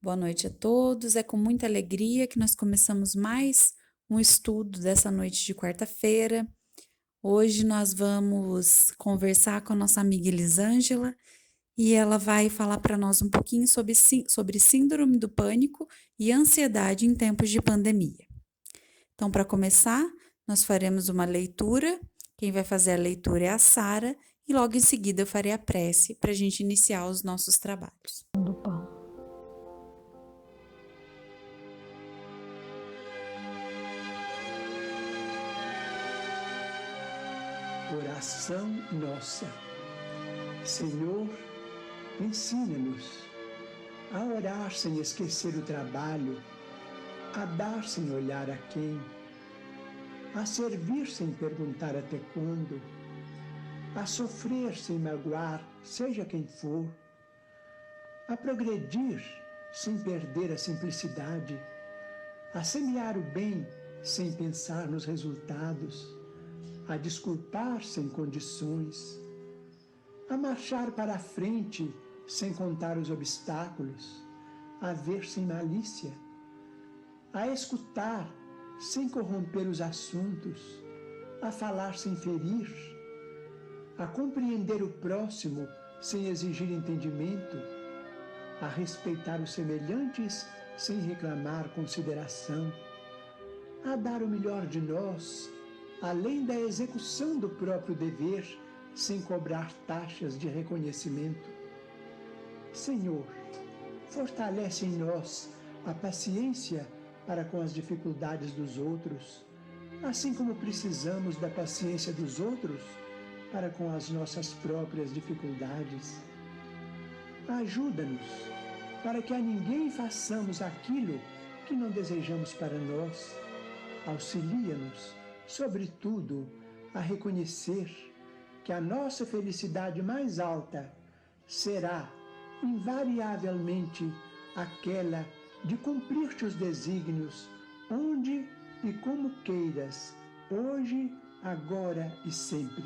Boa noite a todos. É com muita alegria que nós começamos mais um estudo dessa noite de quarta-feira. Hoje nós vamos conversar com a nossa amiga Elisângela e ela vai falar para nós um pouquinho sobre síndrome do pânico e ansiedade em tempos de pandemia. Então, para começar, nós faremos uma leitura. Quem vai fazer a leitura é a Sara e logo em seguida eu farei a prece para a gente iniciar os nossos trabalhos. Do pão. Oração nossa. Senhor, ensina-nos a orar sem esquecer o trabalho, a dar sem olhar a quem, a servir sem perguntar até quando, a sofrer sem magoar, seja quem for, a progredir sem perder a simplicidade, a semear o bem sem pensar nos resultados, a desculpar sem condições, a marchar para a frente sem contar os obstáculos, a ver sem malícia, a escutar sem corromper os assuntos, a falar sem ferir, a compreender o próximo sem exigir entendimento, a respeitar os semelhantes sem reclamar consideração, a dar o melhor de nós, além da execução do próprio dever, sem cobrar taxas de reconhecimento. Senhor, fortalece em nós a paciência para com as dificuldades dos outros, assim como precisamos da paciência dos outros para com as nossas próprias dificuldades. Ajuda-nos para que a ninguém façamos aquilo que não desejamos para nós. Auxilia-nos, sobretudo, a reconhecer que a nossa felicidade mais alta será, invariavelmente, aquela de cumprir teus desígnios, onde e como queiras, hoje, agora e sempre.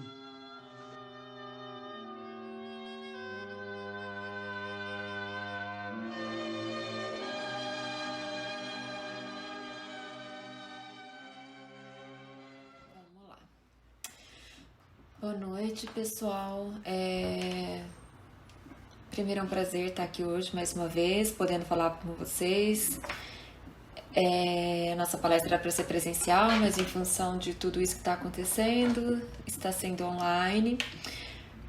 Boa noite, pessoal. Primeiro é um prazer estar aqui hoje mais uma vez, podendo falar com vocês. Nossa palestra era para ser presencial, mas em função de tudo isso que está acontecendo, está sendo online.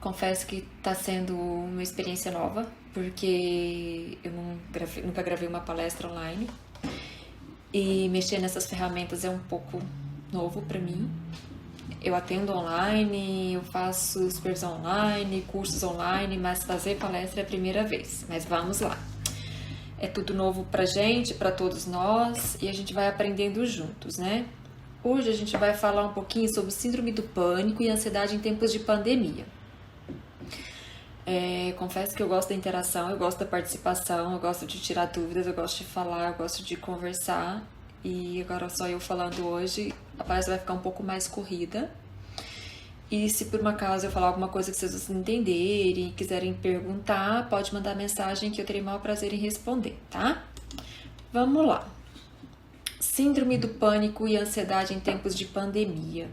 Confesso que está sendo uma experiência nova, porque eu nunca gravei uma palestra online. E mexer nessas ferramentas é um pouco novo para mim. Eu atendo online, eu faço supervisão online, cursos online, mas fazer palestra é a primeira vez. Mas vamos lá. É tudo novo pra gente, pra todos nós, e a gente vai aprendendo juntos, né? Hoje a gente vai falar um pouquinho sobre síndrome do pânico e ansiedade em tempos de pandemia. Confesso que eu gosto da interação, eu gosto da participação, eu gosto de tirar dúvidas, eu gosto de falar, eu gosto de conversar. E agora só eu falando hoje, a palestra vai ficar um pouco mais corrida. E se por um acaso eu falar alguma coisa que vocês não entenderem e quiserem perguntar, pode mandar mensagem que eu terei o maior prazer em responder, tá? Vamos lá. Síndrome do pânico e ansiedade em tempos de pandemia.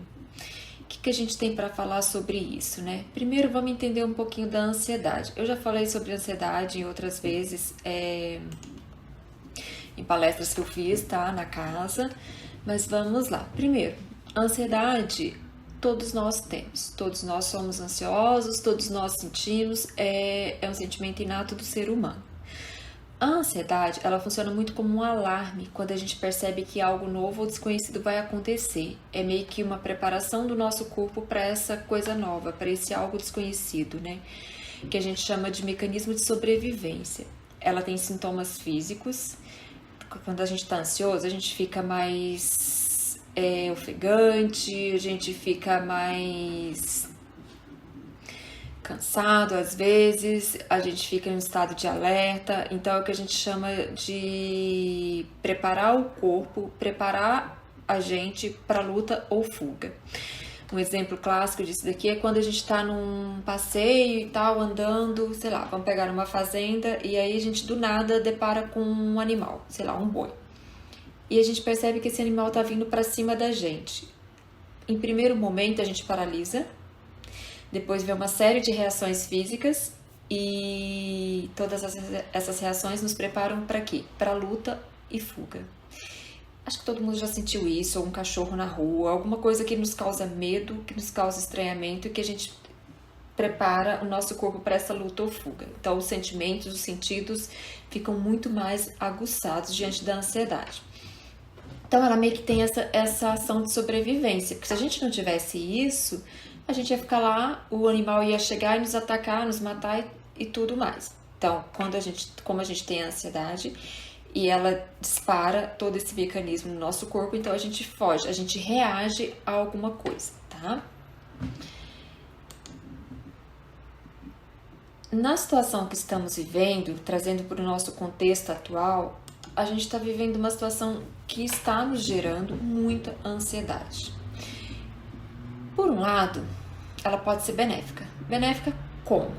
O que a gente tem para falar sobre isso, né? Primeiro vamos entender um pouquinho da ansiedade. Eu já falei sobre ansiedade em outras vezes, em palestras que eu fiz, tá? Na casa. Mas vamos lá. Primeiro, ansiedade todos nós temos. Todos nós somos ansiosos, todos nós sentimos. É um sentimento inato do ser humano. A ansiedade, ela funciona muito como um alarme quando a gente percebe que algo novo ou desconhecido vai acontecer. É meio que uma preparação do nosso corpo para essa coisa nova, para esse algo desconhecido, né? Que a gente chama de mecanismo de sobrevivência. Ela tem sintomas físicos. Quando a gente está ansioso, a gente fica mais ofegante, a gente fica mais cansado às vezes, a gente fica em um estado de alerta. Então é o que a gente chama de preparar o corpo, preparar a gente para luta ou fuga. Um exemplo clássico disso daqui é quando a gente está num passeio e tal, andando, sei lá, vamos pegar uma fazenda e aí a gente do nada depara com um animal, sei lá, um boi. E a gente percebe que esse animal está vindo para cima da gente. Em primeiro momento a gente paralisa, depois vem uma série de reações físicas e todas essas reações nos preparam para quê? Para luta e fuga. Acho que todo mundo já sentiu isso, ou um cachorro na rua, alguma coisa que nos causa medo, que nos causa estranhamento e que a gente prepara o nosso corpo para essa luta ou fuga. Então os sentimentos, os sentidos ficam muito mais aguçados diante da ansiedade. Então ela meio que tem essa ação de sobrevivência, porque se a gente não tivesse isso, a gente ia ficar lá, o animal ia chegar e nos atacar, nos matar e tudo mais. Então, como a gente tem a ansiedade e ela dispara todo esse mecanismo no nosso corpo, então a gente foge, a gente reage a alguma coisa, tá? Na situação que estamos vivendo, trazendo para o nosso contexto atual, a gente está vivendo uma situação que está nos gerando muita ansiedade. Por um lado, ela pode ser benéfica. Benéfica como?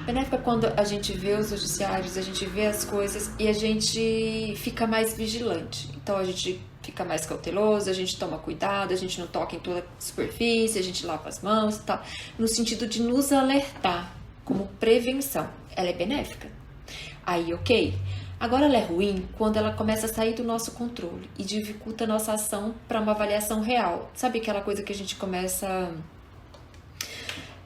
Benéfica quando a gente vê os noticiários, a gente vê as coisas e a gente fica mais vigilante. Então a gente fica mais cauteloso, a gente toma cuidado, a gente não toca em toda a superfície, a gente lava as mãos e tal, no sentido de nos alertar como prevenção. Ela é benéfica. Aí, ok. Agora ela é ruim quando ela começa a sair do nosso controle e dificulta a nossa ação para uma avaliação real. Sabe aquela coisa que a gente começa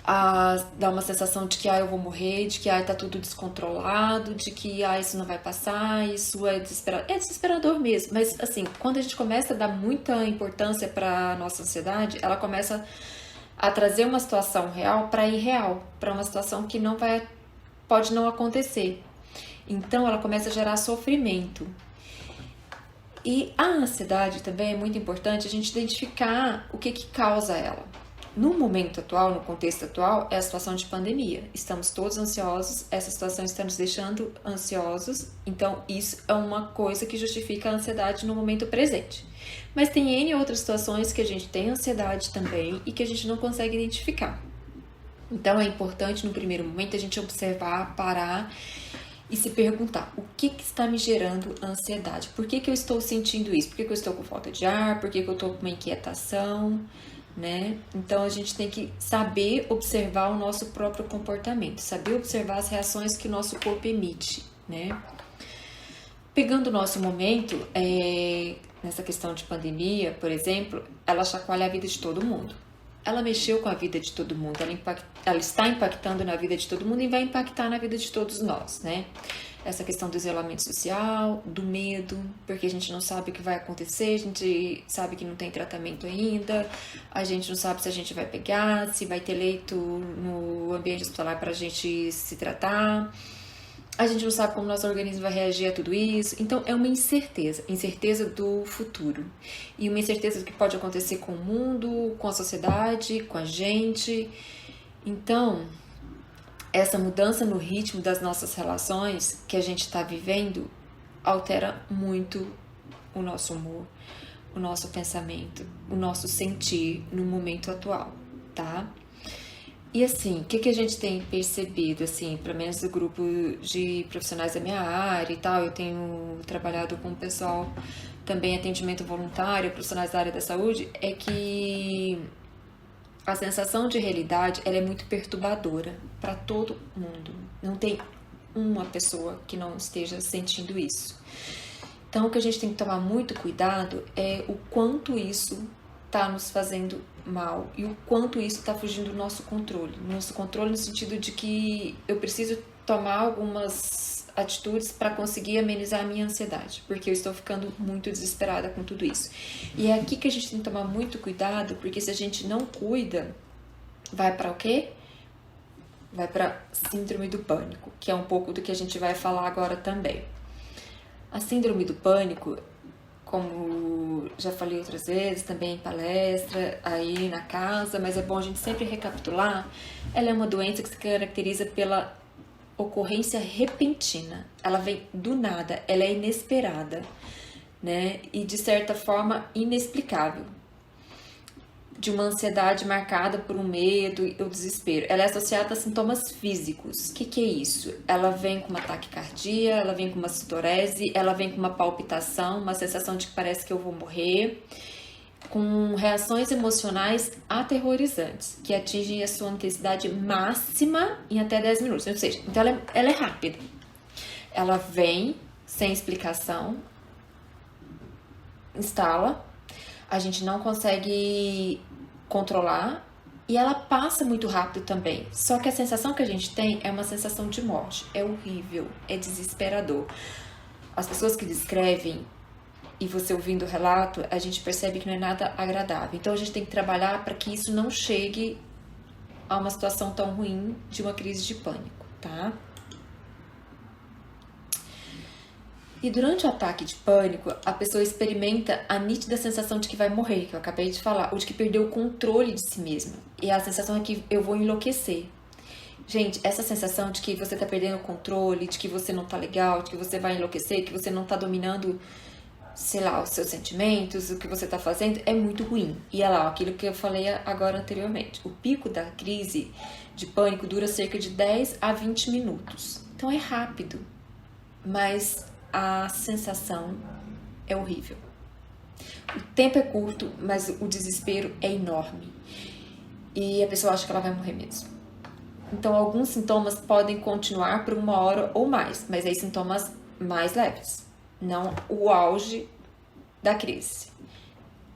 a dar uma sensação de que eu vou morrer, de que tá tudo descontrolado, de que isso não vai passar, isso é desesperador. É desesperador mesmo, mas assim, quando a gente começa a dar muita importância para nossa ansiedade, ela começa a trazer uma situação real para irreal, para uma situação que pode não acontecer. Então ela começa a gerar sofrimento. E a ansiedade também é muito importante a gente identificar o que causa ela. No momento atual, no contexto atual, é a situação de pandemia. Estamos todos ansiosos, essa situação está nos deixando ansiosos, então isso é uma coisa que justifica a ansiedade no momento presente. Mas tem N outras situações que a gente tem ansiedade também e que a gente não consegue identificar. Então é importante no primeiro momento a gente observar, parar e se perguntar, o que está me gerando ansiedade? Por que eu estou sentindo isso? Por que eu estou com falta de ar? Por que eu estou com uma inquietação? Né? Então a gente tem que saber observar o nosso próprio comportamento, saber observar as reações que o nosso corpo emite, né? Pegando o nosso momento, nessa questão de pandemia, por exemplo, ela chacoalha a vida de todo mundo. Ela mexeu com a vida de todo mundo, ela está impactando na vida de todo mundo e vai impactar na vida de todos nós, né? Essa questão do isolamento social, do medo, porque a gente não sabe o que vai acontecer, a gente sabe que não tem tratamento ainda, a gente não sabe se a gente vai pegar, se vai ter leito no ambiente hospitalar para a gente se tratar, a gente não sabe como nosso organismo vai reagir a tudo isso, então é uma incerteza do futuro, e uma incerteza do que pode acontecer com o mundo, com a sociedade, com a gente. Então essa mudança no ritmo das nossas relações que a gente está vivendo altera muito o nosso humor, o nosso pensamento, o nosso sentir no momento atual, tá? E assim, o que a gente tem percebido, assim, pelo menos do grupo de profissionais da minha área e tal, eu tenho trabalhado com o pessoal também atendimento voluntário, profissionais da área da saúde, é que a sensação de realidade ela é muito perturbadora para todo mundo. Não tem uma pessoa que não esteja sentindo isso. Então, o que a gente tem que tomar muito cuidado é o quanto isso está nos fazendo mal e o quanto isso está fugindo do nosso controle. Nosso controle no sentido de que eu preciso tomar algumas atitudes para conseguir amenizar a minha ansiedade, porque eu estou ficando muito desesperada com tudo isso. E é aqui que a gente tem que tomar muito cuidado, porque se a gente não cuida, vai para o quê? Vai para síndrome do pânico, que é um pouco do que a gente vai falar agora também. A síndrome do pânico, como já falei outras vezes, também em palestra, aí na casa, mas é bom a gente sempre recapitular, ela é uma doença que se caracteriza pela ocorrência repentina, ela vem do nada, ela é inesperada, né? E de certa forma inexplicável. de uma ansiedade marcada por um medo e o desespero. Ela é associada a sintomas físicos. O que é isso? Ela vem com uma taquicardia, ela vem com uma sudorese, ela vem com uma palpitação, uma sensação de que parece que eu vou morrer, com reações emocionais aterrorizantes, que atingem a sua intensidade máxima em até 10 minutos. Ou seja, então ela é rápida. Ela vem sem explicação, instala, a gente não consegue controlar e ela passa muito rápido também. Só que a sensação que a gente tem é uma sensação de morte. É horrível, é desesperador. As pessoas que descrevem, e você ouvindo o relato, a gente percebe que não é nada agradável. Então a gente tem que trabalhar para que isso não chegue a uma situação tão ruim de uma crise de pânico, tá? E durante o ataque de pânico, a pessoa experimenta a nítida sensação de que vai morrer, que eu acabei de falar, ou de que perdeu o controle de si mesma. E a sensação é que eu vou enlouquecer. Gente, essa sensação de que você tá perdendo o controle, de que você não tá legal, de que você vai enlouquecer, que você não tá dominando, sei lá, os seus sentimentos, o que você tá fazendo, é muito ruim. E é lá, aquilo que eu falei agora anteriormente. O pico da crise de pânico dura cerca de 10 a 20 minutos. Então é rápido, mas a sensação é horrível. O tempo é curto, mas o desespero é enorme. E a pessoa acha que ela vai morrer mesmo. Então, alguns sintomas podem continuar por 1 hora ou mais, mas aí sintomas mais leves, não o auge da crise.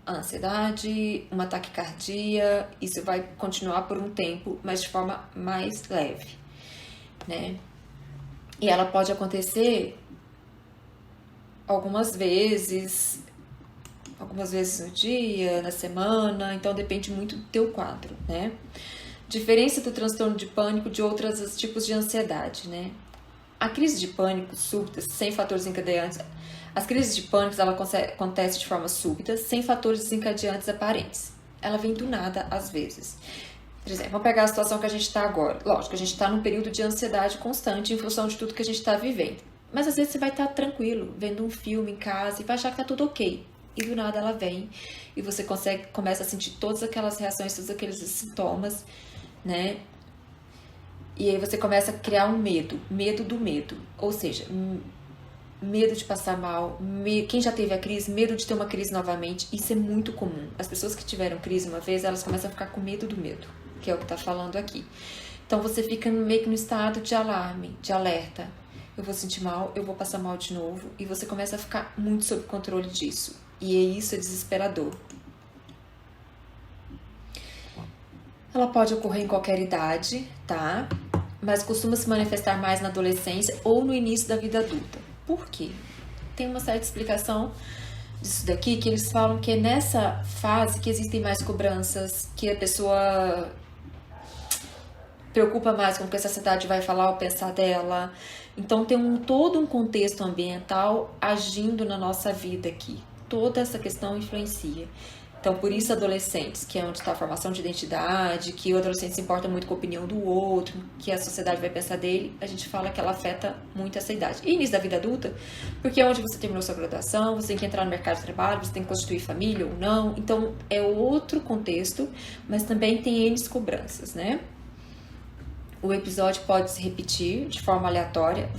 A ansiedade, uma taquicardia, isso vai continuar por um tempo, mas de forma mais leve, né? E ela pode acontecer algumas vezes no dia, na semana, então depende muito do teu quadro, né? Diferença do transtorno de pânico de outros tipos de ansiedade, né? A crise de pânico súbita, sem fatores desencadeantes, as crises de pânico, ela acontece de forma súbita, sem fatores desencadeantes aparentes. Ela vem do nada, às vezes. Por exemplo, vamos pegar a situação que a gente está agora. Lógico, a gente está num período de ansiedade constante em função de tudo que a gente está vivendo. Mas às vezes você vai estar tranquilo, vendo um filme em casa e vai achar que tá tudo ok. E do nada ela vem e você começa a sentir todas aquelas reações, todos aqueles sintomas, né? E aí você começa a criar um medo do medo. Ou seja, medo de passar mal, quem já teve a crise, medo de ter uma crise novamente. Isso é muito comum. As pessoas que tiveram crise uma vez, elas começam a ficar com medo do medo, que é o que tá falando aqui. Então você fica meio que no estado de alarme, de alerta. Eu vou sentir mal, eu vou passar mal de novo. E você começa a ficar muito sob controle disso. E isso é desesperador. Ela pode ocorrer em qualquer idade, tá? Mas costuma se manifestar mais na adolescência ou no início da vida adulta. Por quê? Tem uma certa explicação disso daqui, que eles falam que é nessa fase que existem mais cobranças, que a pessoa preocupa mais com o que a sociedade vai falar ou pensar dela. Então tem todo um contexto ambiental agindo na nossa vida aqui. Toda essa questão influencia. Então, por isso, adolescentes, que é onde está a formação de identidade, que o adolescente se importa muito com a opinião do outro, que a sociedade vai pensar dele, a gente fala que ela afeta muito essa idade. E início da vida adulta, porque é onde você terminou sua graduação, você tem que entrar no mercado de trabalho, você tem que constituir família ou não. Então, é outro contexto, mas também tem N cobranças, né? O episódio pode se repetir de forma aleatória,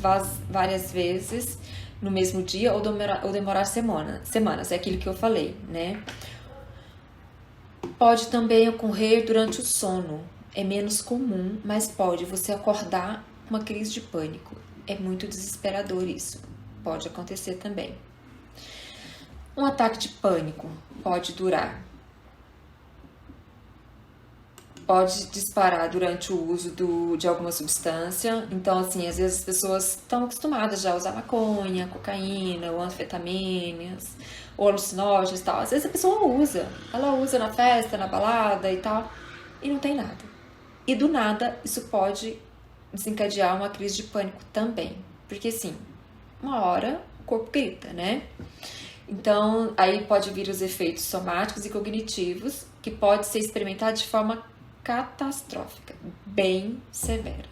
várias vezes no mesmo dia, ou demorar semanas, é aquilo que eu falei, né? Pode também ocorrer durante o sono. É menos comum, mas pode você acordar com uma crise de pânico. É muito desesperador isso. Pode acontecer também. Um ataque de pânico pode disparar durante o uso de alguma substância. Então, assim, às vezes as pessoas estão acostumadas já a usar maconha, cocaína, ou anfetaminas, ou alucinógenos e tal. Às vezes a pessoa ela usa na festa, na balada e tal, e não tem nada. E do nada, isso pode desencadear uma crise de pânico também. Porque, assim, uma hora o corpo grita, né? Então, aí pode vir os efeitos somáticos e cognitivos, que pode ser experimentado de forma catastrófica, bem severa.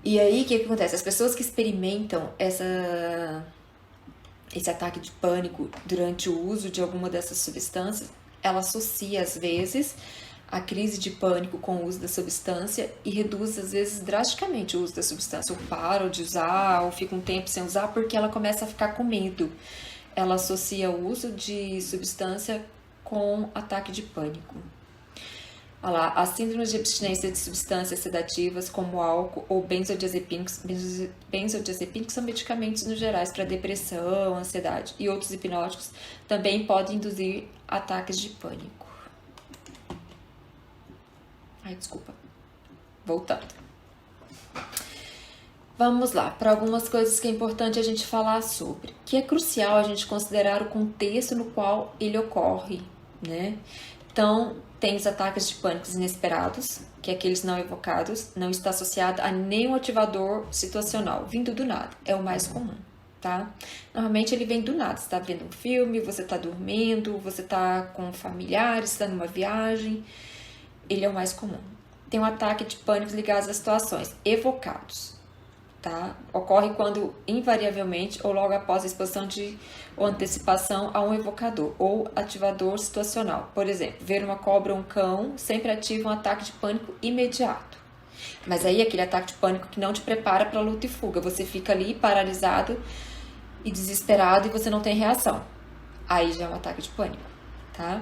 E aí, o que acontece? As pessoas que experimentam esse ataque de pânico durante o uso de alguma dessas substâncias, ela associa, às vezes, a crise de pânico com o uso da substância e reduz, às vezes, drasticamente o uso da substância. Ou para de usar, ou fica um tempo sem usar, porque ela começa a ficar com medo. Ela associa o uso de substância com ataque de pânico. Olha lá, as síndromes de abstinência de substâncias sedativas, como álcool ou benzodiazepínicos são medicamentos no gerais para depressão, ansiedade e outros hipnóticos, também podem induzir ataques de pânico. Ai, desculpa. Voltando. Vamos lá, para algumas coisas que é importante a gente falar sobre, que é crucial a gente considerar o contexto no qual ele ocorre, né? Então, tem os ataques de pânico inesperados, que é aqueles não evocados, não está associado a nenhum ativador situacional, vindo do nada, é o mais comum, tá? Normalmente ele vem do nada, você está vendo um filme, você está dormindo, você está com familiares, está numa viagem, ele é o mais comum. Tem um ataque de pânico ligado a situações evocados, tá? Ocorre quando, invariavelmente, ou logo após a exposição ou antecipação a um evocador ou ativador situacional. Por exemplo, ver uma cobra ou um cão sempre ativa um ataque de pânico imediato. Mas aí é aquele ataque de pânico que não te prepara para luta e fuga. Você fica ali paralisado e desesperado e você não tem reação. Aí já é um ataque de pânico, tá?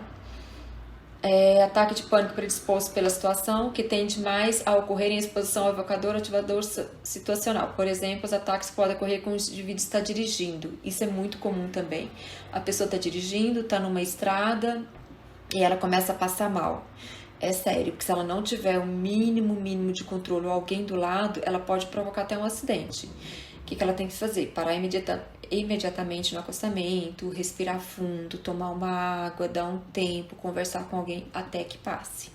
Ataque de pânico predisposto pela situação, que tende mais a ocorrer em exposição ao evocador ou ativador situacional. Por exemplo, os ataques podem ocorrer quando o indivíduo está dirigindo. Isso é muito comum também. A pessoa está dirigindo, está numa estrada e ela começa a passar mal. É sério, porque se ela não tiver o mínimo de controle ou alguém do lado, ela pode provocar até um acidente. O que ela tem que fazer? Parar imediatamente no acostamento, respirar fundo, tomar uma água, dar um tempo, conversar com alguém até que passe.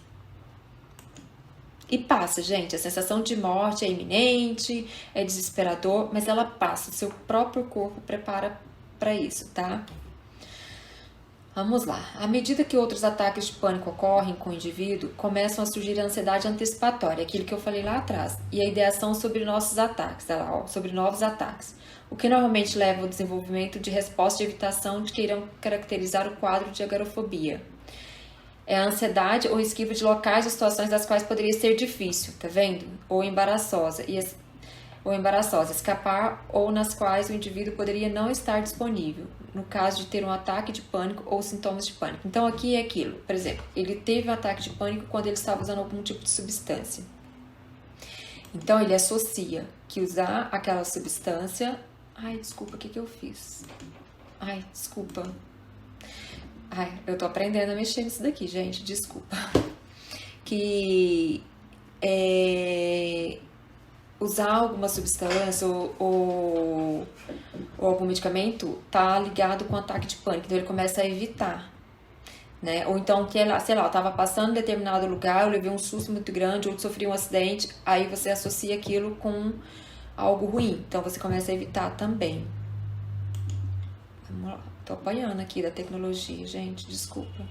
E passa, gente. A sensação de morte é iminente, é desesperador, mas ela passa. O seu próprio corpo prepara para isso, tá? Vamos lá. À medida que outros ataques de pânico ocorrem com o indivíduo, começam a surgir a ansiedade antecipatória, aquilo que eu falei lá atrás, e a ideação sobre nossos ataques, tá lá, ó, sobre novos ataques, o que normalmente leva ao desenvolvimento de respostas de evitação que irão caracterizar o quadro de agorafobia. É a ansiedade ou esquiva de locais ou situações das quais poderia ser difícil, tá vendo? Ou embaraçosa, escapar ou nas quais o indivíduo poderia não estar disponível, no caso de ter um ataque de pânico ou sintomas de pânico. Então aqui é aquilo, por exemplo, ele teve um ataque de pânico quando ele estava usando algum tipo de substância. Então ele associa que usar aquela substância... Ai, desculpa, o que eu fiz? Ai, desculpa. Ai, eu tô aprendendo a mexer nisso daqui, gente, desculpa. Que usar alguma substância ou algum medicamento tá ligado com ataque de pânico, então ele começa a evitar, né? Ou então, sei lá, eu tava passando em determinado lugar, eu levei um susto muito grande, ou sofri um acidente, aí você associa aquilo com algo ruim, então você começa a evitar também. Vamos lá, tô apanhando aqui da tecnologia, gente, desculpa.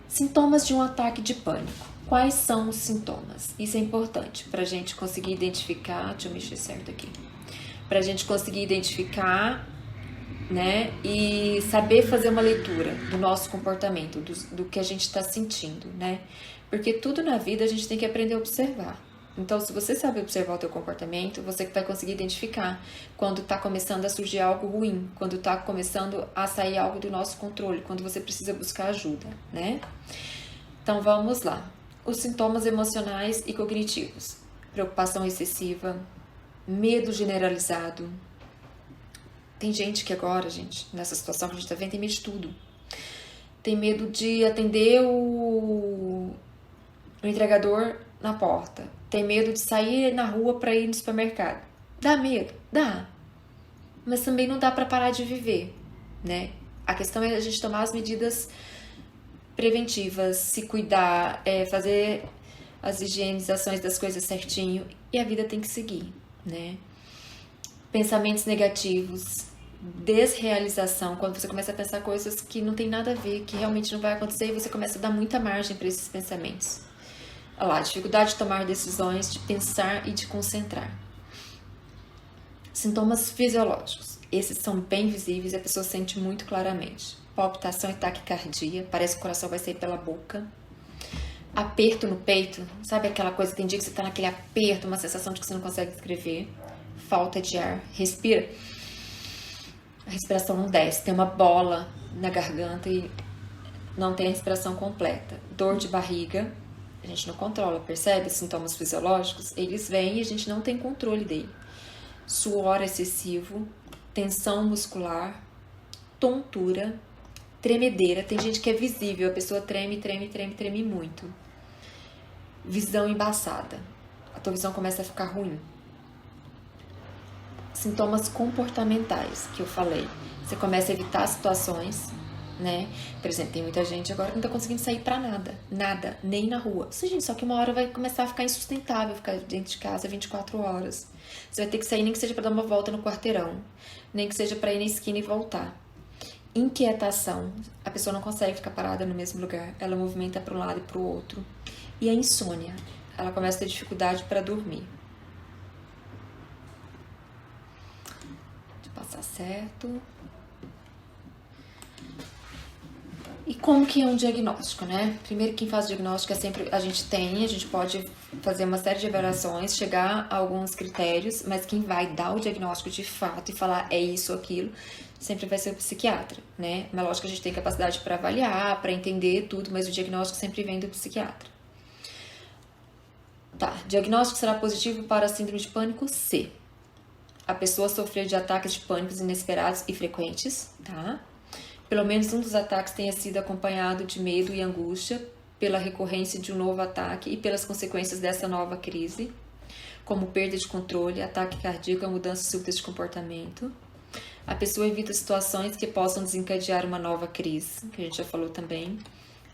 Sintomas de um ataque de pânico. Quais são os sintomas? Isso é importante para a gente conseguir identificar. Deixa eu mexer certo aqui. Para a gente conseguir identificar, né? E saber fazer uma leitura do nosso comportamento, do que a gente está sentindo, né? Porque tudo na vida a gente tem que aprender a observar. Então, se você sabe observar o teu comportamento, você vai conseguir identificar quando está começando a surgir algo ruim, quando está começando a sair algo do nosso controle, quando você precisa buscar ajuda, né? Então, vamos lá. Os sintomas emocionais e cognitivos. Preocupação excessiva, medo generalizado. Tem gente que agora, gente, nessa situação que a gente tá vendo, tem medo de tudo. Tem medo de atender o entregador na porta. Tem medo de sair na rua para ir no supermercado. Dá medo? Dá. Mas também não dá para parar de viver, né? A questão é a gente tomar as medidas preventivas, se cuidar, fazer as higienizações das coisas certinho e a vida tem que seguir, né? Pensamentos negativos, desrealização, quando você começa a pensar coisas que não tem nada a ver, que realmente não vai acontecer e você começa a dar muita margem para esses pensamentos. Olha lá, dificuldade de tomar decisões, de pensar e de concentrar. Sintomas fisiológicos. Esses são bem visíveis, a pessoa sente muito claramente. Palpitação e taquicardia, parece que o coração vai sair pela boca. Aperto no peito, sabe aquela coisa, tem dia que você tá naquele aperto, uma sensação de que você não consegue escrever. Falta de ar, respira. A respiração não desce, tem uma bola na garganta e não tem a respiração completa. Dor de barriga, a gente não controla, percebe? Os sintomas fisiológicos, eles vêm e a gente não tem controle dele. Suor excessivo, tensão muscular, tontura, tremedeira. Tem gente que é visível, a pessoa treme muito. Visão embaçada, a tua visão começa a ficar ruim. Sintomas comportamentais, que eu falei. Você começa a evitar situações, né? Por exemplo, tem muita gente agora que não tá conseguindo sair pra nada, nem na rua. Só que uma hora vai começar a ficar insustentável, ficar dentro de casa 24 horas. Você vai ter que sair, nem que seja pra dar uma volta no quarteirão, nem que seja pra ir na esquina e voltar. Inquietação, a pessoa não consegue ficar parada no mesmo lugar, ela movimenta para um lado e para o outro. E a insônia, ela começa a ter dificuldade para dormir. Deixa eu passar certo. E como que é um diagnóstico, né? Primeiro, quem faz o diagnóstico é sempre a gente pode fazer uma série de avaliações, chegar a alguns critérios, mas quem vai dar o diagnóstico de fato e falar é isso ou aquilo, sempre vai ser o psiquiatra, né? Mas lógico que a gente tem capacidade para avaliar, para entender tudo, mas o diagnóstico sempre vem do psiquiatra. Tá, diagnóstico será positivo para a síndrome de pânico C. A pessoa sofreu de ataques de pânico inesperados e frequentes, tá? Pelo menos um dos ataques tenha sido acompanhado de medo e angústia pela recorrência de um novo ataque e pelas consequências dessa nova crise, como perda de controle, ataque cardíaco, mudança súbita de comportamento. A pessoa evita situações que possam desencadear uma nova crise, que a gente já falou também.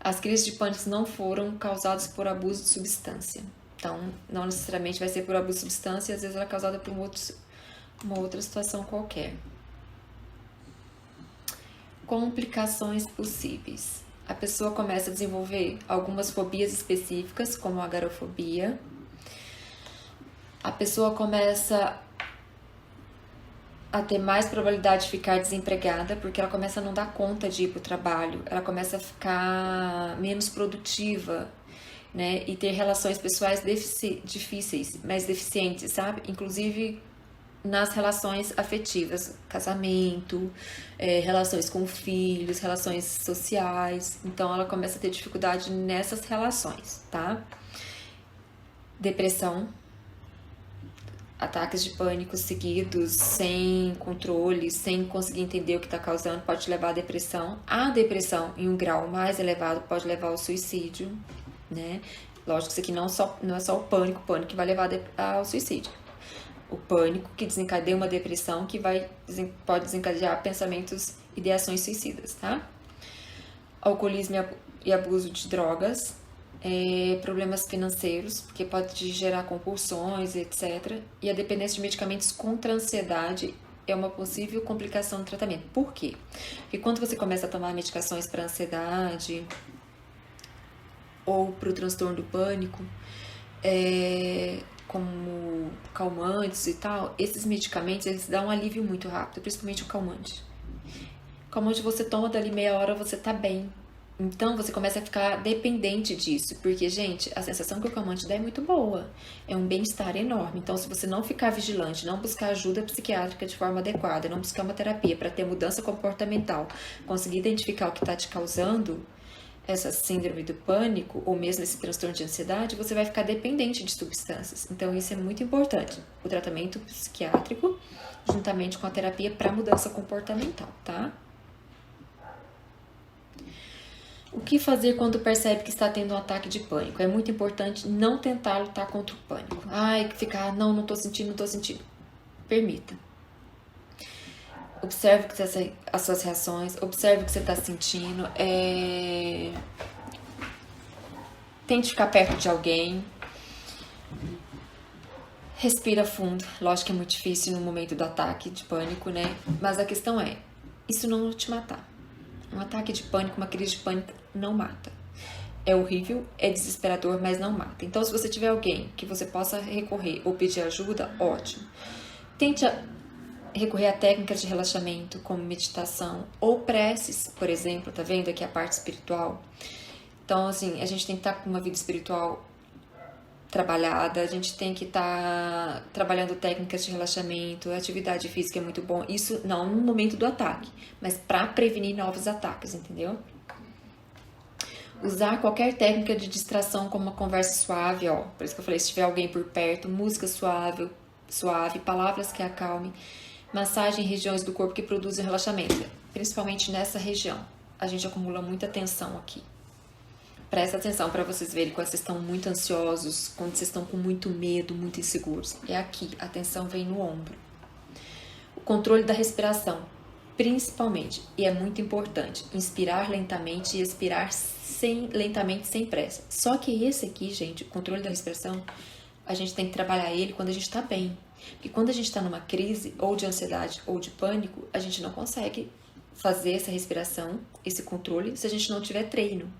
As crises de pânico não foram causadas por abuso de substância. Então, não necessariamente vai ser por abuso de substância, às vezes ela é causada por uma outra situação qualquer. Complicações possíveis. A pessoa começa a desenvolver algumas fobias específicas, como a agorafobia. A pessoa começa a ter mais probabilidade de ficar desempregada, porque ela começa a não dar conta de ir para o trabalho, ela começa a ficar menos produtiva, né? E ter relações pessoais difíceis, mais deficientes, sabe? Inclusive nas relações afetivas, casamento, relações com filhos, relações sociais. Então, ela começa a ter dificuldade nessas relações, tá? Depressão, ataques de pânico seguidos, sem controle, sem conseguir entender o que está causando, pode te levar à depressão. A depressão, em um grau mais elevado, pode levar ao suicídio, né? Lógico que isso aqui não é só o pânico que vai levar ao suicídio. O pânico que desencadeia uma depressão que pode desencadear pensamentos, ideações suicidas, tá? Alcoolismo e abuso de drogas, problemas financeiros, porque pode gerar compulsões, etc. E a dependência de medicamentos contra a ansiedade é uma possível complicação do tratamento. Por quê? Porque quando você começa a tomar medicações para ansiedade ou para o transtorno do pânico, como calmantes e tal, esses medicamentos, eles dão um alívio muito rápido, principalmente o calmante. O calmante você toma, dali meia hora você tá bem. Então, você começa a ficar dependente disso, porque, gente, a sensação que o calmante dá é muito boa, é um bem-estar enorme. Então, se você não ficar vigilante, não buscar ajuda psiquiátrica de forma adequada, não buscar uma terapia para ter mudança comportamental, conseguir identificar o que está te causando essa síndrome do pânico, ou mesmo esse transtorno de ansiedade, você vai ficar dependente de substâncias. Então, isso é muito importante. O tratamento psiquiátrico, juntamente com a terapia para mudança comportamental, tá? O que fazer quando percebe que está tendo um ataque de pânico? É muito importante não tentar lutar contra o pânico. Ficar, não tô sentindo. Permita. Observe as suas reações, observe o que você está sentindo. Tente ficar perto de alguém. Respira fundo. Lógico que é muito difícil no momento do ataque de pânico, né? Mas a questão é, isso não te matar. Um ataque de pânico, uma crise de pânico não mata. É horrível, é desesperador, mas não mata. Então, se você tiver alguém que você possa recorrer ou pedir ajuda, ótimo. Tente recorrer a técnicas de relaxamento, como meditação ou preces, por exemplo, tá vendo aqui a parte espiritual? Então, assim, a gente tem que estar com uma vida espiritual trabalhada, a gente tem que estar trabalhando técnicas de relaxamento, atividade física é muito bom, isso não no momento do ataque, mas para prevenir novos ataques, entendeu? Usar qualquer técnica de distração como uma conversa suave, ó, por isso que eu falei, se tiver alguém por perto, música suave, palavras que acalmem, massagem em regiões do corpo que produzem relaxamento, principalmente nessa região. A gente acumula muita tensão aqui. Presta atenção para vocês verem quando vocês estão muito ansiosos, quando vocês estão com muito medo, muito inseguros. É aqui, a tensão vem no ombro. O controle da respiração, principalmente, e é muito importante, inspirar lentamente e expirar lentamente sem pressa. Só que esse aqui, gente, o controle da respiração, a gente tem que trabalhar ele quando a gente está bem. Porque quando a gente está numa crise, ou de ansiedade, ou de pânico, a gente não consegue fazer essa respiração, esse controle, se a gente não tiver treino.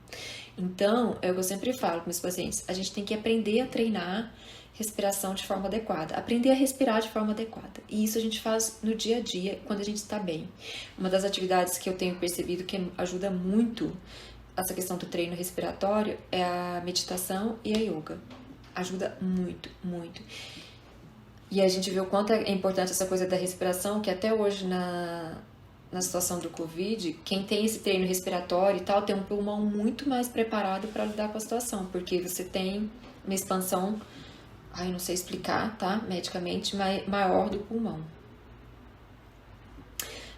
Então, é o que eu sempre falo com meus pacientes, a gente tem que aprender a treinar respiração de forma adequada, aprender a respirar de forma adequada. E isso a gente faz no dia a dia, quando a gente está bem. Uma das atividades que eu tenho percebido que ajuda muito essa questão do treino respiratório é a meditação e a yoga. Ajuda muito, muito. E a gente vê o quanto é importante essa coisa da respiração, que até hoje na situação do Covid, quem tem esse treino respiratório e tal, tem um pulmão muito mais preparado para lidar com a situação, porque você tem uma expansão, não sei explicar, tá? Medicamente, maior do pulmão.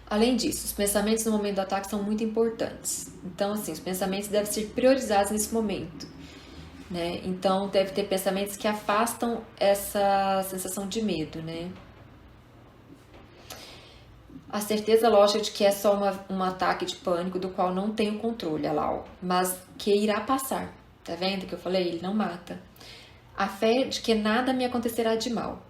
Além disso, os pensamentos no momento do ataque são muito importantes. Então, assim, os pensamentos devem ser priorizados nesse momento, né? Então, deve ter pensamentos que afastam essa sensação de medo, né? A certeza lógica de que é só um ataque de pânico do qual não tenho controle, olha lá, ó, mas que irá passar. Tá vendo que eu falei? Ele não mata. A fé de que nada me acontecerá de mal.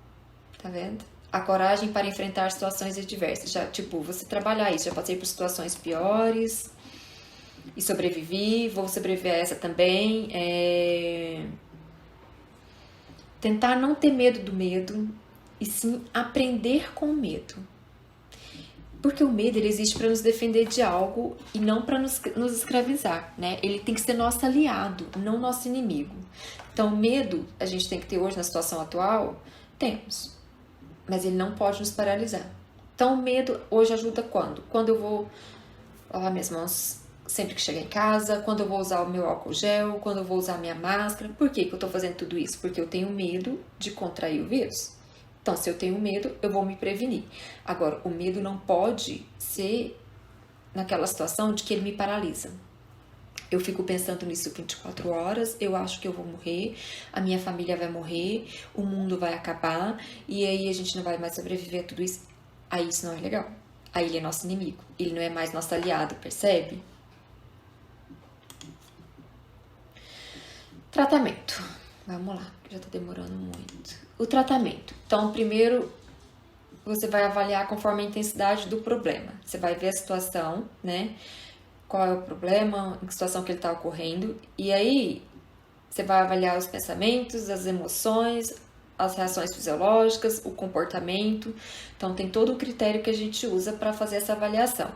Tá vendo? A coragem para enfrentar situações adversas. Já, tipo, você trabalhar isso. Já passei por situações piores e sobrevivi. Vou sobreviver a essa também. Tentar não ter medo do medo e sim aprender com o medo. Porque o medo ele existe para nos defender de algo e não para nos escravizar, né? Ele tem que ser nosso aliado, não nosso inimigo. Então, medo a gente tem que ter hoje na situação atual? Temos. Mas ele não pode nos paralisar. Então, o medo hoje ajuda quando? Quando eu vou lavar minhas mãos sempre que chegar em casa, quando eu vou usar o meu álcool gel, quando eu vou usar a minha máscara. Por que eu estou fazendo tudo isso? Porque eu tenho medo de contrair o vírus. Então, se eu tenho medo, eu vou me prevenir. Agora, o medo não pode ser naquela situação de que ele me paralisa. Eu fico pensando nisso 24 horas, eu acho que eu vou morrer, a minha família vai morrer, o mundo vai acabar, e aí a gente não vai mais sobreviver a tudo isso. Aí isso não é legal. Aí ele é nosso inimigo, ele não é mais nosso aliado, percebe? Tratamento. Vamos lá, já tá demorando muito. O tratamento. Então, primeiro, você vai avaliar conforme a intensidade do problema. Você vai ver a situação, né? Qual é o problema, em que situação que ele está ocorrendo. E aí, você vai avaliar os pensamentos, as emoções, as reações fisiológicas, o comportamento. Então, tem todo o critério que a gente usa para fazer essa avaliação.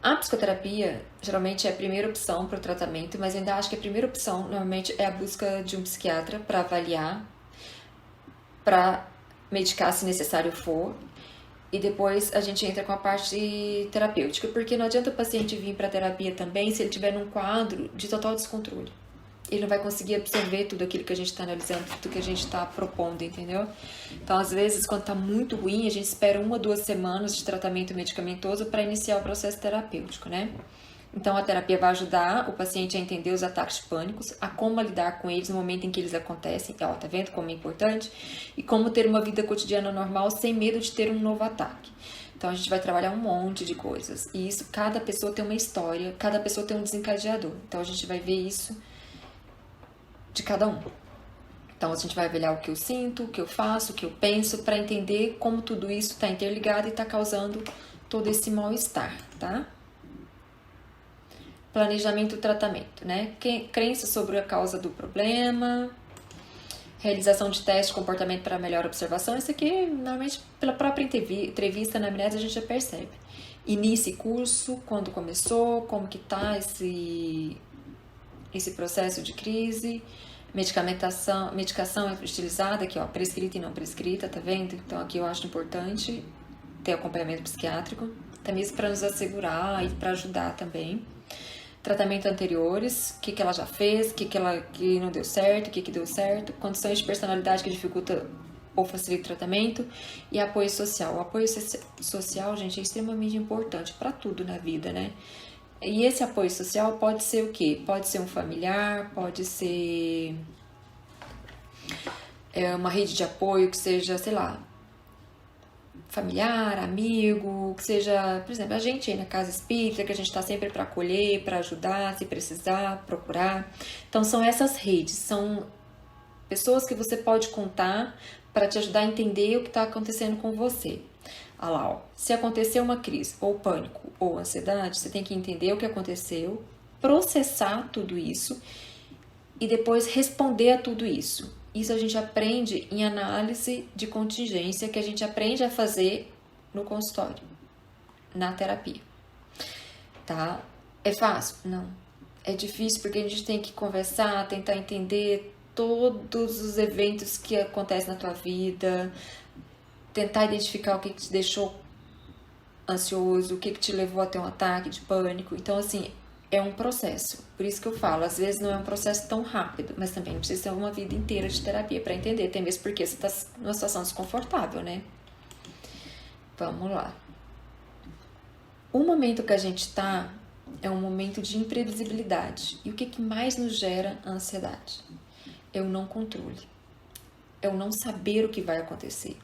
A psicoterapia, geralmente, é a primeira opção para o tratamento, mas eu ainda acho que a primeira opção, normalmente, é a busca de um psiquiatra para avaliar, para medicar se necessário for, e depois a gente entra com a parte terapêutica, porque não adianta o paciente vir para a terapia também se ele estiver num quadro de total descontrole. Ele não vai conseguir absorver tudo aquilo que a gente está analisando, tudo que a gente está propondo, entendeu? Então, às vezes, quando está muito ruim, a gente espera 1 ou 2 semanas de tratamento medicamentoso para iniciar o processo terapêutico, né? Então, a terapia vai ajudar o paciente a entender os ataques de pânico, a como lidar com eles no momento em que eles acontecem, ó, tá vendo como é importante? E como ter uma vida cotidiana normal sem medo de ter um novo ataque. Então, a gente vai trabalhar um monte de coisas. E isso, cada pessoa tem uma história, cada pessoa tem um desencadeador. Então, a gente vai ver isso de cada um. Então, a gente vai avaliar o que eu sinto, o que eu faço, o que eu penso, para entender como tudo isso está interligado e está causando todo esse mal-estar, tá? Planejamento e tratamento, né? Crença sobre a causa do problema, realização de teste de comportamento para melhor observação. Isso aqui, normalmente, pela própria entrevista na anamnese, a gente já percebe. Inicie curso, quando começou, como que tá esse processo de crise, medicação utilizada, aqui ó, prescrita e não prescrita, tá vendo? Então aqui eu acho importante ter acompanhamento psiquiátrico, até mesmo para nos assegurar e para ajudar também. Tratamento anteriores, o que ela já fez, o que não deu certo, o que deu certo, condições de personalidade que dificulta ou facilita o tratamento, e apoio social. O apoio social, gente, é extremamente importante para tudo na vida, né? E esse apoio social pode ser o quê? Pode ser um familiar, pode ser uma rede de apoio que seja, sei lá, familiar, amigo, que seja, por exemplo, a gente aí na casa espírita, que a gente está sempre para acolher, para ajudar, se precisar, procurar. Então, são essas redes, são pessoas que você pode contar para te ajudar a entender o que está acontecendo com você. Ah lá, ó, se aconteceu uma crise, ou pânico, ou ansiedade, você tem que entender o que aconteceu, processar tudo isso e depois responder a tudo isso. Isso a gente aprende em análise de contingência, que a gente aprende a fazer no consultório, na terapia, tá? É fácil? Não. É difícil porque a gente tem que conversar, tentar entender todos os eventos que acontecem na tua vida, tentar identificar o que te deixou ansioso, o que te levou a ter um ataque de pânico. Então, assim, é um processo. Por isso que eu falo, às vezes não é um processo tão rápido, mas também precisa ser uma vida inteira de terapia para entender, até mesmo porque você está numa situação desconfortável, né? Vamos lá. O momento que a gente está é um momento de imprevisibilidade. E o que mais nos gera a ansiedade? É o não controle. É o não saber o que vai acontecer.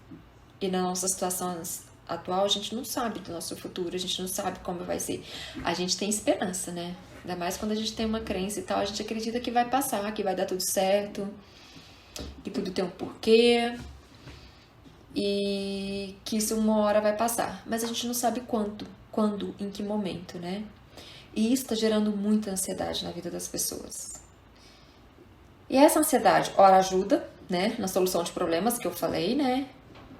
E na nossa situação atual, a gente não sabe do nosso futuro, a gente não sabe como vai ser. A gente tem esperança, né? Ainda mais quando a gente tem uma crença e tal, a gente acredita que vai passar, que vai dar tudo certo, que tudo tem um porquê e que isso uma hora vai passar. Mas a gente não sabe quando, em que momento, né? E isso está gerando muita ansiedade na vida das pessoas. E essa ansiedade, ora ajuda, né? Na solução de problemas que eu falei, né?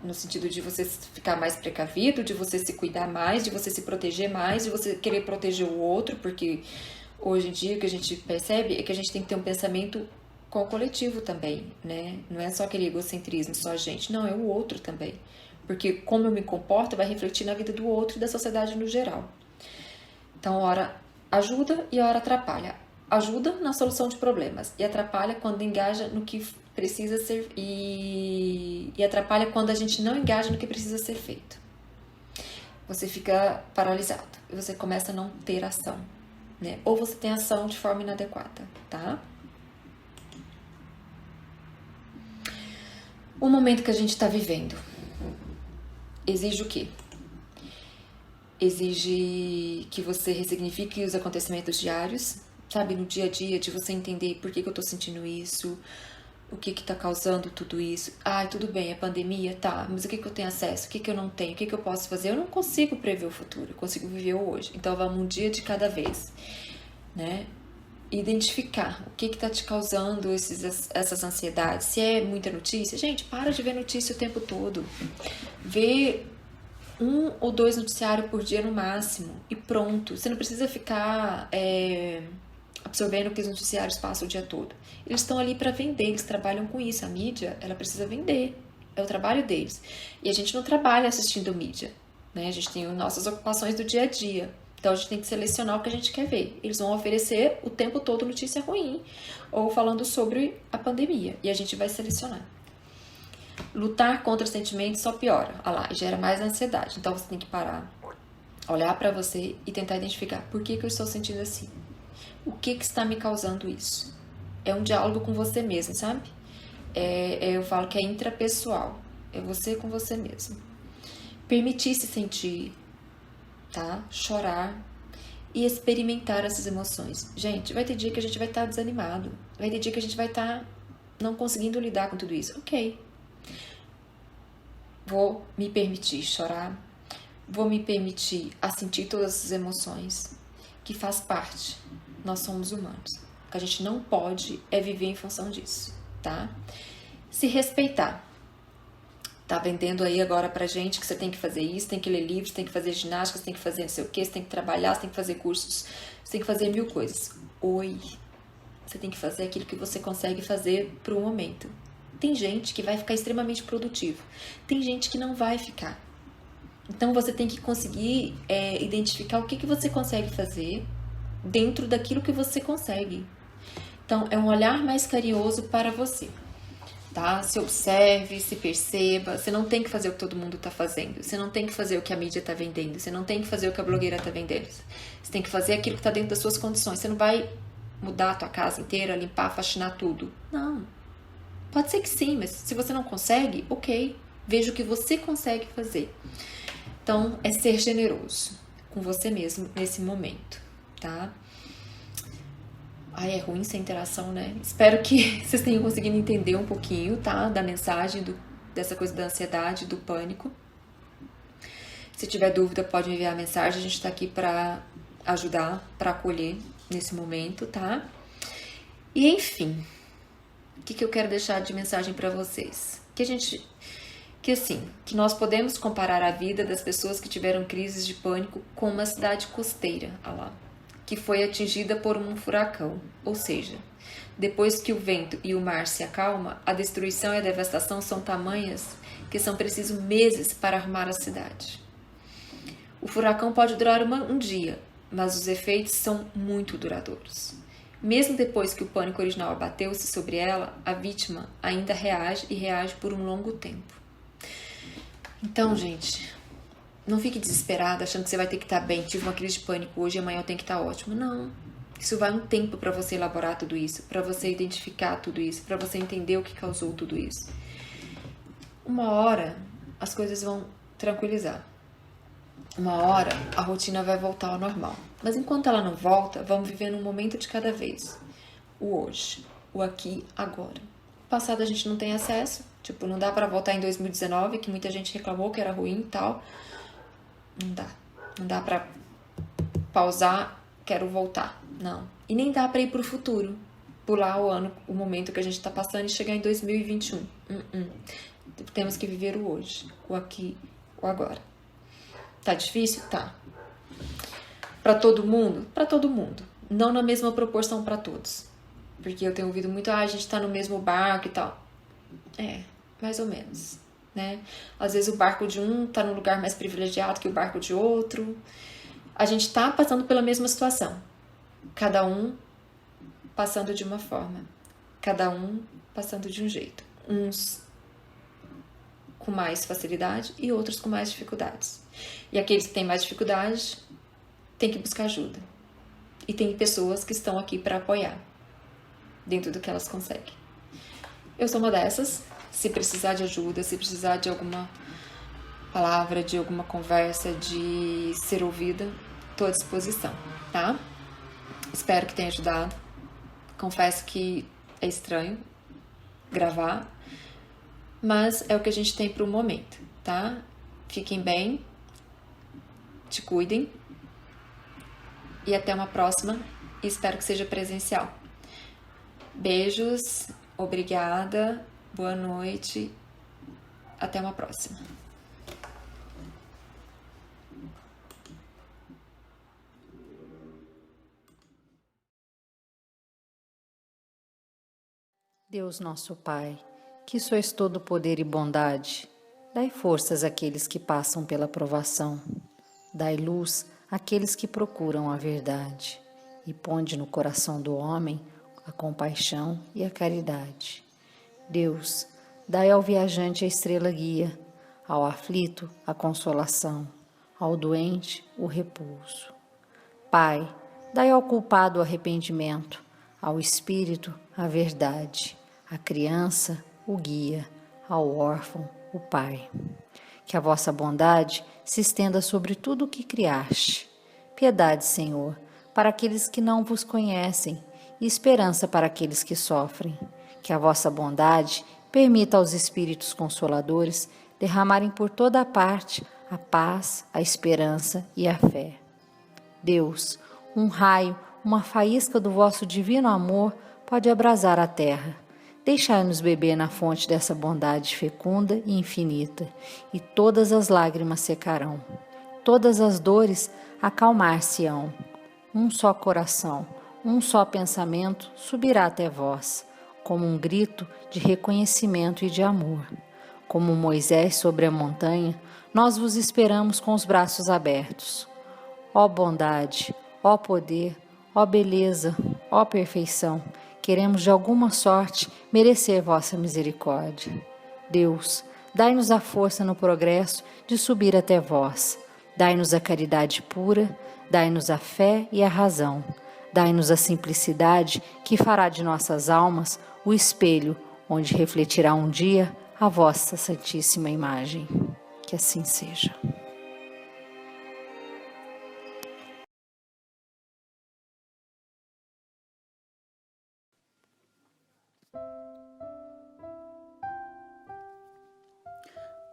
No sentido de você ficar mais precavido, de você se cuidar mais, de você se proteger mais, de você querer proteger o outro, porque hoje em dia o que a gente percebe é que a gente tem que ter um pensamento com o coletivo também, né? Não é só aquele egocentrismo, só a gente, não, é o outro também. Porque como eu me comporto vai refletir na vida do outro e da sociedade no geral. Então, ora ajuda e ora atrapalha. Ajuda na solução de problemas e atrapalha quando engaja no que precisa ser e atrapalha quando a gente não engaja no que precisa ser feito. Você fica paralisado e você começa a não ter ação, né? Ou você tem ação de forma inadequada, tá? O momento que a gente está vivendo exige o quê? Exige que você ressignifique os acontecimentos diários, sabe? No dia a dia, de você entender por que eu tô sentindo isso, o que tá causando tudo isso. Tudo bem, é pandemia, tá, mas o que eu tenho acesso, o que eu não tenho, o que eu posso fazer? Eu não consigo prever o futuro, eu consigo viver o hoje. Então, vamos um dia de cada vez, né? Identificar o que tá te causando essas ansiedades. Se é muita notícia, gente, para de ver notícia o tempo todo. Vê 1 ou 2 noticiários por dia no máximo e pronto. Você não precisa ficar absorvendo o que os noticiários passam o dia todo. Eles estão ali para vender, eles trabalham com isso. A mídia, ela precisa vender, é o trabalho deles. E a gente não trabalha assistindo mídia, né? A gente tem nossas ocupações do dia a dia. Então a gente tem que selecionar o que a gente quer ver. Eles vão oferecer o tempo todo notícia ruim ou falando sobre a pandemia e a gente vai selecionar. Lutar contra os sentimentos só piora, gera mais ansiedade. Então você tem que parar, olhar para você e tentar identificar por que eu estou sentindo assim. O que está me causando isso? É um diálogo com você mesmo, sabe? Eu falo que é intrapessoal. É você com você mesmo. Permitir se sentir, tá? Chorar e experimentar essas emoções. Gente, vai ter dia que a gente vai estar desanimado. Vai ter dia que a gente vai estar não conseguindo lidar com tudo isso. Ok. Vou me permitir chorar. Vou me permitir a sentir todas as emoções que faz parte. Nós somos humanos. O que a gente não pode é viver em função disso, tá? Se respeitar. Tá vendendo aí agora pra gente que você tem que fazer isso, tem que ler livros, tem que fazer ginástica, você tem que fazer não sei o que, você tem que trabalhar, você tem que fazer cursos, você tem que fazer 1000 coisas. Oi, você tem que fazer aquilo que você consegue fazer pro momento. Tem gente que vai ficar extremamente produtivo, tem gente que não vai ficar. Então você tem que conseguir identificar o que você consegue fazer dentro daquilo que você consegue. Então é um olhar mais carinhoso para você. Tá? Se observe, se perceba. Você não tem que fazer o que todo mundo está fazendo. Você não tem que fazer o que a mídia está vendendo. Você não tem que fazer o que a blogueira está vendendo. Você tem que fazer aquilo que está dentro das suas condições. Você não vai mudar a tua casa inteira, limpar, faxinar tudo. Não. Pode ser que sim, mas se você não consegue, ok. Veja o que você consegue fazer. Então, é ser generoso com você mesmo nesse momento, tá? Ai, é ruim essa interação, né? Espero que vocês tenham conseguido entender um pouquinho, tá? Da mensagem, dessa coisa da ansiedade, do pânico. Se tiver dúvida, pode enviar a mensagem. A gente tá aqui pra ajudar, pra acolher nesse momento, tá? E, enfim, o que eu quero deixar de mensagem pra vocês? Que nós podemos comparar a vida das pessoas que tiveram crises de pânico com uma cidade costeira, olha lá, que foi atingida por um furacão. Ou seja, depois que o vento e o mar se acalmam, a destruição e a devastação são tamanhas que são precisos meses para arrumar a cidade. O furacão pode durar um dia, mas os efeitos são muito duradouros. Mesmo depois que o pânico original abateu-se sobre ela, a vítima ainda reage e reage por um longo tempo. Então, gente, não fique desesperada achando que você vai ter que estar bem. Tive uma crise de pânico hoje e amanhã eu tenho que estar ótimo. Não. Isso vai um tempo para você elaborar tudo isso, para você identificar tudo isso, para você entender o que causou tudo isso. Uma hora as coisas vão tranquilizar. Uma hora a rotina vai voltar ao normal. Mas enquanto ela não volta, vamos viver num momento de cada vez. O hoje, o aqui, agora. O passado a gente não tem acesso. Tipo, não dá para voltar em 2019, que muita gente reclamou que era ruim e tal. Não dá. Não dá pra pausar, quero voltar. Não. E nem dá pra ir pro futuro. Pular o ano, o momento que a gente tá passando e chegar em 2021. Temos que viver o hoje, o aqui, o agora. Tá difícil? Tá. Pra todo mundo? Pra todo mundo. Não na mesma proporção pra todos. Porque eu tenho ouvido muito, a gente tá no mesmo barco e tal. É, mais ou menos, né? Às vezes o barco de um tá num lugar mais privilegiado que o barco de outro. A gente tá passando pela mesma situação. Cada um passando de uma forma. Cada um passando de um jeito. Uns com mais facilidade e outros com mais dificuldades. E aqueles que têm mais dificuldade têm que buscar ajuda. E tem pessoas que estão aqui para apoiar dentro do que elas conseguem. Eu sou uma dessas. Se precisar de ajuda, se precisar de alguma palavra, de alguma conversa, de ser ouvida, estou à disposição, tá? Espero que tenha ajudado. Confesso que é estranho gravar, mas é o que a gente tem para o momento, tá? Fiquem bem, te cuidem e até uma próxima. E espero que seja presencial. Beijos, obrigada, boa noite, até uma próxima. Deus nosso Pai, que sois todo poder e bondade, dai forças àqueles que passam pela provação, dai luz àqueles que procuram a verdade, e ponde no coração do homem a compaixão e a caridade. Deus, dai ao viajante a estrela guia, ao aflito a consolação, ao doente o repouso. Pai, dai ao culpado o arrependimento, ao espírito a verdade, à criança o guia, ao órfão o pai. Que a vossa bondade se estenda sobre tudo o que criaste. Piedade, Senhor, para aqueles que não vos conhecem, e esperança para aqueles que sofrem. Que a vossa bondade permita aos Espíritos Consoladores derramarem por toda a parte a paz, a esperança e a fé. Deus, um raio, uma faísca do vosso divino amor pode abrasar a terra. Deixai-nos beber na fonte dessa bondade fecunda e infinita, e todas as lágrimas secarão, todas as dores acalmar-se-ão. Um só coração, um só pensamento subirá até vós, como um grito de reconhecimento e de amor. Como Moisés sobre a montanha, nós vos esperamos com os braços abertos. Ó bondade, ó poder, ó beleza, ó perfeição, queremos de alguma sorte merecer vossa misericórdia. Deus, dai-nos a força no progresso de subir até vós. Dai-nos a caridade pura, dai-nos a fé e a razão. Dai-nos a simplicidade que fará de nossas almas o espelho onde refletirá um dia a vossa santíssima imagem. Que assim seja.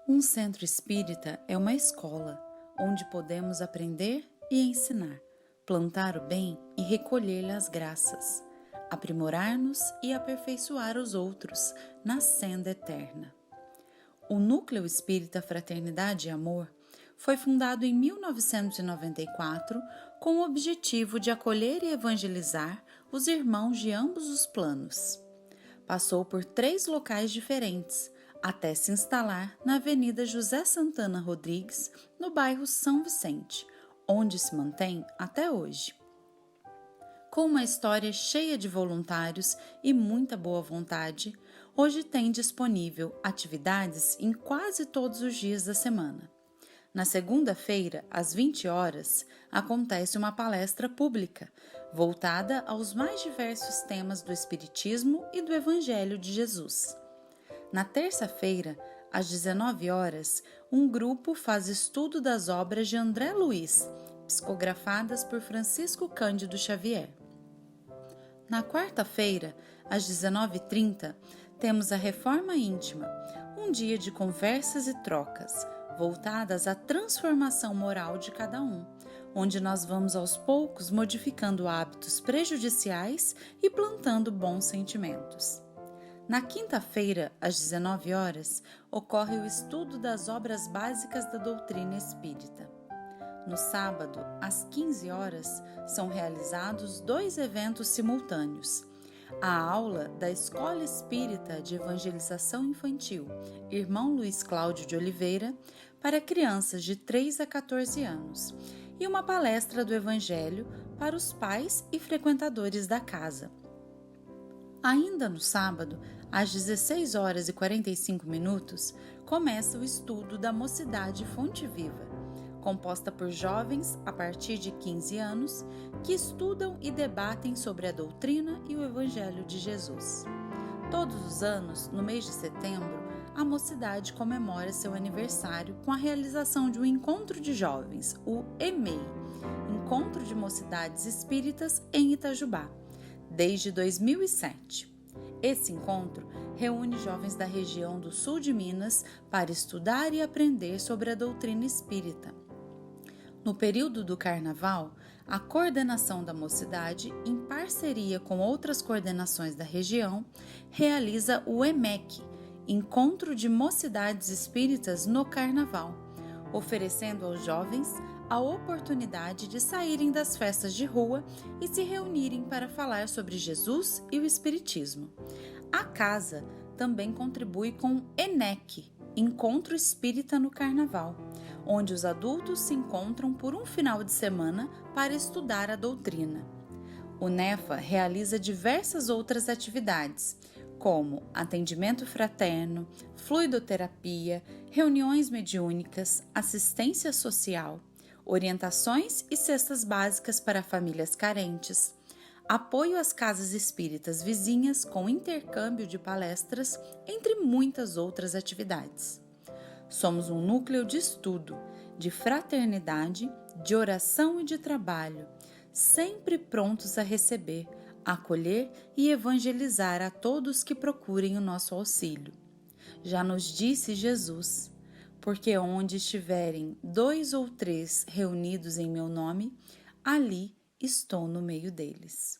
Um centro espírita é uma escola onde podemos aprender e ensinar, plantar o bem e recolher-lhe as graças, aprimorar-nos e aperfeiçoar os outros na senda eterna. O Núcleo Espírita Fraternidade e Amor foi fundado em 1994 com o objetivo de acolher e evangelizar os irmãos de ambos os planos. Passou por 3 locais diferentes, até se instalar na Avenida José Santana Rodrigues, no bairro São Vicente, onde se mantém até hoje. Com uma história cheia de voluntários e muita boa vontade, hoje tem disponível atividades em quase todos os dias da semana. Na segunda-feira, às 20 horas, acontece uma palestra pública, voltada aos mais diversos temas do Espiritismo e do Evangelho de Jesus. Na terça-feira, às 19 horas, um grupo faz estudo das obras de André Luiz, psicografadas por Francisco Cândido Xavier. Na quarta-feira, às 19h30, temos a Reforma Íntima, um dia de conversas e trocas, voltadas à transformação moral de cada um, onde nós vamos aos poucos modificando hábitos prejudiciais e plantando bons sentimentos. Na quinta-feira, às 19 horas, ocorre o estudo das obras básicas da doutrina espírita. No sábado, às 15 horas, são realizados 2 eventos simultâneos. A aula da Escola Espírita de Evangelização Infantil, Irmão Luiz Cláudio de Oliveira, para crianças de 3 a 14 anos, e uma palestra do Evangelho para os pais e frequentadores da casa. Ainda no sábado, às 16 horas e 45 minutos, começa o estudo da Mocidade Fonte Viva, composta por jovens a partir de 15 anos que estudam e debatem sobre a doutrina e o Evangelho de Jesus. Todos os anos, no mês de setembro, a Mocidade comemora seu aniversário com a realização de um encontro de jovens, o EMEI, Encontro de Mocidades Espíritas em Itajubá, desde 2007. Esse encontro reúne jovens da região do sul de Minas para estudar e aprender sobre a doutrina espírita. No período do Carnaval, a coordenação da Mocidade, em parceria com outras coordenações da região, realiza o EMEC, Encontro de Mocidades Espíritas no Carnaval, oferecendo aos jovens a oportunidade de saírem das festas de rua e se reunirem para falar sobre Jesus e o Espiritismo. A casa também contribui com o ENEC, Encontro Espírita no Carnaval, onde os adultos se encontram por um final de semana para estudar a doutrina. O NEFA realiza diversas outras atividades, como atendimento fraterno, fluidoterapia, reuniões mediúnicas, assistência social, orientações e cestas básicas para famílias carentes, apoio às casas espíritas vizinhas com intercâmbio de palestras, entre muitas outras atividades. Somos um núcleo de estudo, de fraternidade, de oração e de trabalho, sempre prontos a receber, acolher e evangelizar a todos que procurem o nosso auxílio. Já nos disse Jesus: porque onde estiverem 2 ou 3 reunidos em meu nome, ali estou no meio deles.